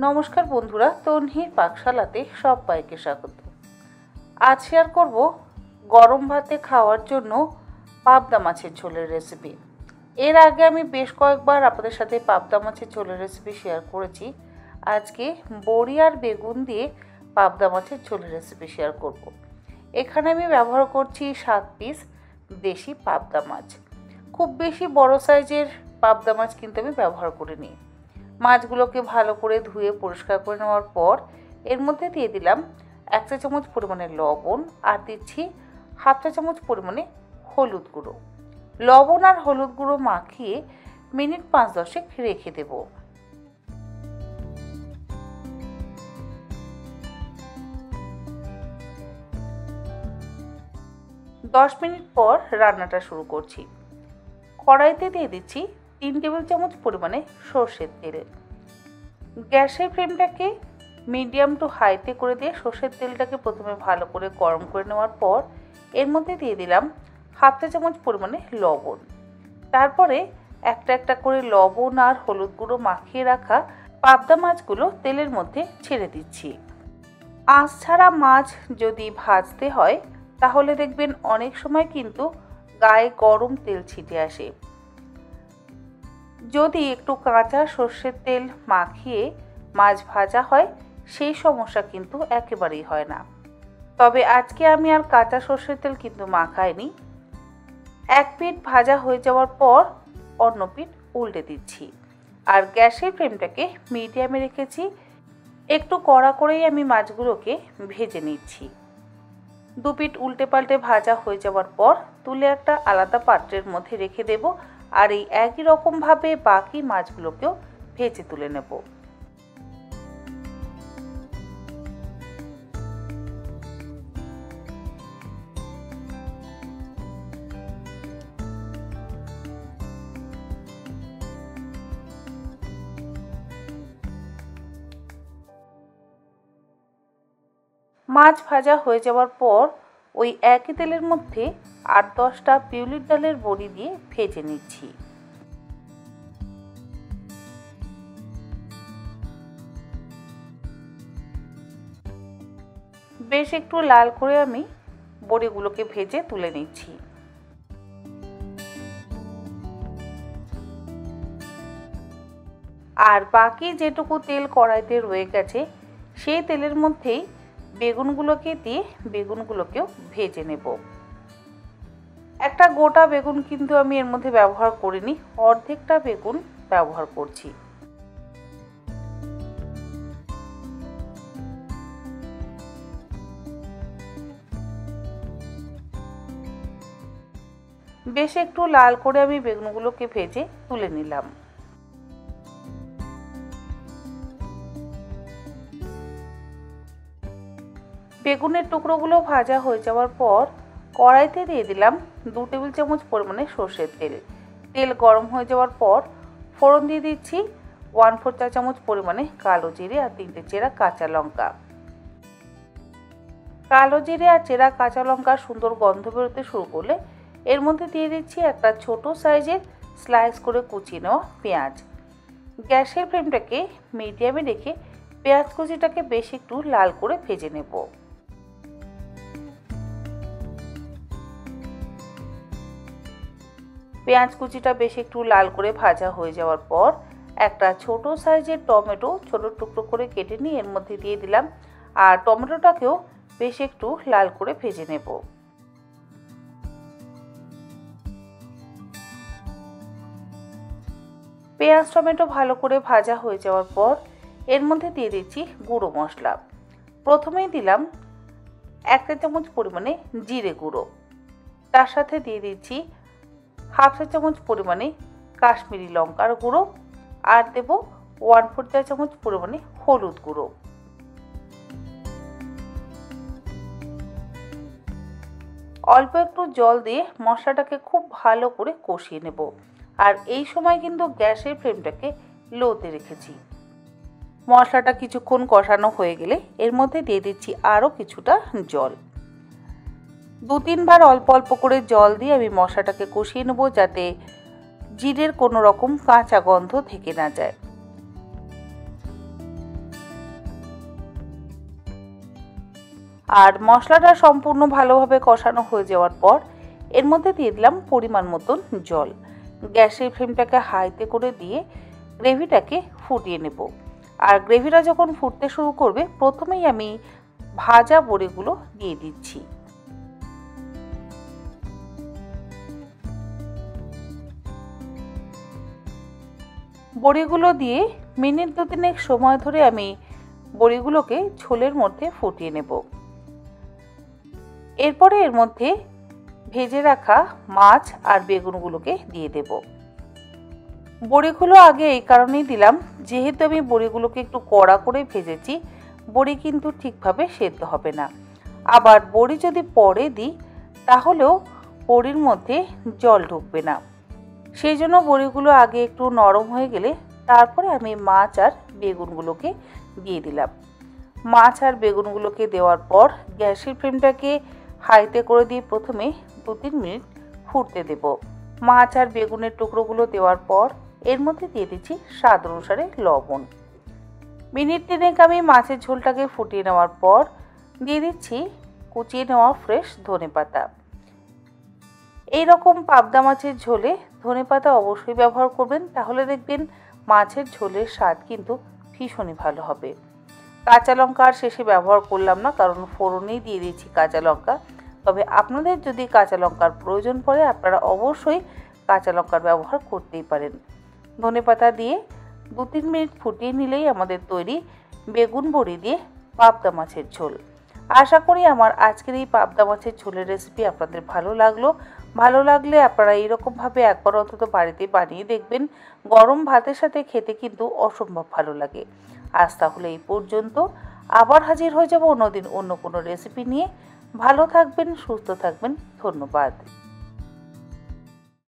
নমস্কার বন্ধুরা, তন্হির পাকশালাতে সবাইকে স্বাগত। আজ শেয়ার করব গরম ভাতে খাওয়ার জন্য পাবদা মাছের ঝোলের রেসিপি। এর আগে আমি বেশ কয়েকবার আপনাদের সাথে পাবদা মাছের ঝোলের রেসিপি শেয়ার করেছি। আজকে বড়ি আর বেগুন দিয়ে পাবদা মাছের ঝোলের রেসিপি শেয়ার করব। এখানে আমি ব্যবহার করছি 7 পিস দেশি পাবদা মাছ। খুব বেশি বড় সাইজের পাবদা মাছ কিন্তু আমি ব্যবহার করিনি। মাছগুলোকে ভালো করে ধুয়ে পরিষ্কার করে নেওয়ার পর এর মধ্যে দিয়ে দিলাম 1 চা চামচ পরিমাণে লবণ আর দিচ্ছি 1/2 চা চামচ পরিমাণে হলুদ গুঁড়ো। লবণ আর হলুদ গুঁড়ো মাখিয়ে মিনিট 5-10 রেখে দেব। দশ মিনিট পর রান্নাটা শুরু করছি। কড়াইতে দিয়ে দিচ্ছি 3 টেবিল চামচ পরিমাণে সর্ষের তেল। গ্যাসের ফ্লেমটাকে মিডিয়াম টু হাইতে করে দিয়ে সর্ষের তেলটাকে প্রথমে ভালো করে গরম করে নেওয়ার পর এর মধ্যে দিয়ে দিলাম 1/2 চা চামচ পরিমাণে লবণ। তারপরে একটা একটা করে লবণ আর হলুদ গুঁড়ো মাখিয়ে রাখা পাবদা মাছগুলো তেলের মধ্যে ছেড়ে দিচ্ছি। আঁচ ছাড়া মাছ যদি ভাজতে হয় তাহলে দেখবেন অনেক সময় কিন্তু গায়ে গরম তেল ছিটে আসে। যদি একটু কাঁচা সর্ষের তেল মাখিয়ে মাছ ভাজা হয় সেই সমস্যা কিন্তু একেবারেই হয় না। তবে আজকে আমি আর কাঁচা সর্ষের তেল কিন্তু মাখাইনি। এক পিঠ ভাজা হয়ে যাওয়ার পর অন্য পিঠ উল্টে দিচ্ছি আর গ্যাসের ফ্লেমটাকে মিডিয়ামে রেখেছি। একটু কড়া করেই আমি মাছগুলোকে ভেজে নিচ্ছি। দু পিঠ উল্টে পাল্টে ভাজা হয়ে যাওয়ার পর তুলে একটা আলাদা পাত্রের মধ্যে রেখে দেব আর এই একই রকমভাবে বাকি মাছগুলোকেও ভেজে তুলে নেব। মাছ ভাজা হয়ে যাওয়ার পর ওই একই তেলের মধ্যে 8-10টা পিওলির ডালের বড়ি দিয়ে ভেজে নিচ্ছি। বেশ একটু লাল করে আমি বড়িগুলোকে ভেজে তুলে নিচ্ছি। আর বাকি যেটুকু তেল কড়াইতে রয়ে গেছে সেই তেলের মধ্যেই বেগুনগুলোকে দিয়ে বেগুনগুলোকেও ভেজে নেব। একটা গোটা বেগুন কিন্তু আমি এর মধ্যে ব্যবহার করিনি, অর্ধেকটা বেগুন ব্যবহার করছি। বেশ একটু লাল করে আমি বেগুনগুলোকে ভেজে তুলে নিলাম। বেগুনের টুকরোগুলো ভাজা হয়ে যাওয়ার পর কড়াইতে দিয়ে দিলাম 2 টেবিল চামচ পরিমাণে সর্ষের তেল। তেল গরম হয়ে যাওয়ার পর ফোড়ন দিয়ে দিচ্ছি 1/4 চা চামচ পরিমাণে কালো জিরে আর 3টে চেরা কাঁচা লঙ্কা। কালো জিরে আর চেরা কাঁচা লঙ্কা সুন্দর গন্ধ বেরোতে শুরু করলে এর মধ্যে দিয়ে দিচ্ছি একটা ছোট সাইজের স্লাইস করে কুচিয়ে নেওয়া পেঁয়াজ। গ্যাসের ফ্লেমটাকে মিডিয়ামে রেখে পেঁয়াজ কুচিটাকে বেশ একটু লাল করে ভেজে নেব। পেঁয়াজ কুচিটা বেশ একটু লাল করে ভাজা হয়ে যাওয়ার পর একটা ছোট সাইজের টমেটো ছোট টুকরো করে কেটে নিয়ে এর মধ্যে দিয়ে দিলাম আর টমেটোটাকেও বেশ একটু লাল করে ভেজে নেব। পেঁয়াজ টমেটো ভালো করে ভাজা হয়ে যাওয়ার পর এর মধ্যে দিয়ে দিচ্ছি গুঁড়ো মশলা। প্রথমেই দিলাম 1 চা চামচ পরিমাণে জিরে গুঁড়ো, তার সাথে দিয়ে দিচ্ছি 1/2 চা চামচ পরিমাণে কাশ্মীরি লঙ্কার গুঁড়ো আর দেব 1/4 চা চামচ পরিমাণে হলুদ গুঁড়ো। অল্প একটু জল দিয়ে মশলাটাকে খুব ভালো করে কষিয়ে নেব আর এই সময় কিন্তু গ্যাসের ফ্লেমটাকে লোতে রেখেছি। মশলাটা কিছুক্ষণ কষানো হয়ে গেলে এর মধ্যে দিয়ে দিচ্ছি আরও কিছুটা জল। 2-3 বার অল্প অল্প করে জল দিয়ে আমি মশলাটাকে কষিয়ে নেব যাতে জিরের কোনো রকম কাঁচা গন্ধ থেকে না যায়। আর মশলাটা সম্পূর্ণ ভালোভাবে কষানো হয়ে যাওয়ার পর এর মধ্যে দিয়ে দিলাম পরিমাণ মতন জল। গ্যাসের ফ্লেমটাকে হাইতে করে দিয়ে গ্রেভিটাকে ফুটিয়ে নেব। আর গ্রেভিটা যখন ফুটতে শুরু করবে প্রথমেই আমি ভাজা বড়িগুলো দিয়ে দিচ্ছি। বড়িগুলো দিয়ে মিনিট 2-3 সময় ধরে আমি বড়িগুলোকে ঝোলের মধ্যে ফুটিয়ে নেব। এরপরে এর মধ্যে ভেজে রাখা মাছ আর বেগুনগুলোকে দিয়ে দেব। বড়িগুলো আগে এই কারণেই দিলাম, যেহেতু আমি বড়িগুলোকে একটু কড়া করে ভেজেছি, বড়ি কিন্তু ঠিকভাবে সেদ্ধ হবে না। আবার বড়ি যদি পরে দিই তাহলেও বড়ির মধ্যে জল ঢুকবে না। সেই জন্য বড়িগুলো আগে একটু নরম হয়ে গেলে তারপরে আমি মাছ আর বেগুনগুলোকে দিয়ে দিলাম। মাছ আর বেগুনগুলোকে দেওয়ার পর গ্যাসের ফ্লেমটাকে হাইতে করে দিয়ে প্রথমে 2-3 মিনিট ফুটতে দেব। মাছ আর বেগুনের টুকরোগুলো দেওয়ার পর এর মধ্যে দিয়ে দিচ্ছি স্বাদ অনুসারে লবণ। মিনিট 3 আমি মাছের ঝোলটাকে ফুটিয়ে নেওয়ার পর দিয়ে দিচ্ছি কুচিয়ে নেওয়া ফ্রেশ ধনেপাতা। এইরকম পাবদা মাছের ঝোলে ধনেপাতা অবশ্যই ব্যবহার করবেন, তাহলে দেখবেন মাছের ঝোলের স্বাদ কিন্তু ভীষণই ভালো হবে। কাঁচা লঙ্কা আর শেষে ব্যবহার করলাম না, কারণ ফোড়নেই দিয়ে দিচ্ছি কাঁচা লঙ্কা। তবে আপনাদের যদি কাঁচা লঙ্কার প্রয়োজন পড়ে আপনারা অবশ্যই কাঁচা লঙ্কার ব্যবহার করতেই পারেন। ধনেপাতা দিয়ে 2-3 মিনিট ফুটিয়ে নিলেই আমাদের তৈরি বেগুন বড়ি দিয়ে পাবদা মাছের ঝোল। আশা করি আমার আজকের এই পাবদা মাছের ঝোলের রেসিপি আপনাদের ভালো লাগলো। ভালো লাগলে আপনারা এইরকমভাবে একবার অন্তত বাড়িতে বানিয়ে দেখবেন। গরম ভাতের সাথে খেতে কিন্তু অসম্ভব ভালো লাগে। আজ তাহলে এই পর্যন্ত, আবার হাজির হয়ে যাব অন্যদিন অন্য কোনো রেসিপি নিয়ে। ভালো থাকবেন, সুস্থ থাকবেন, ধন্যবাদ।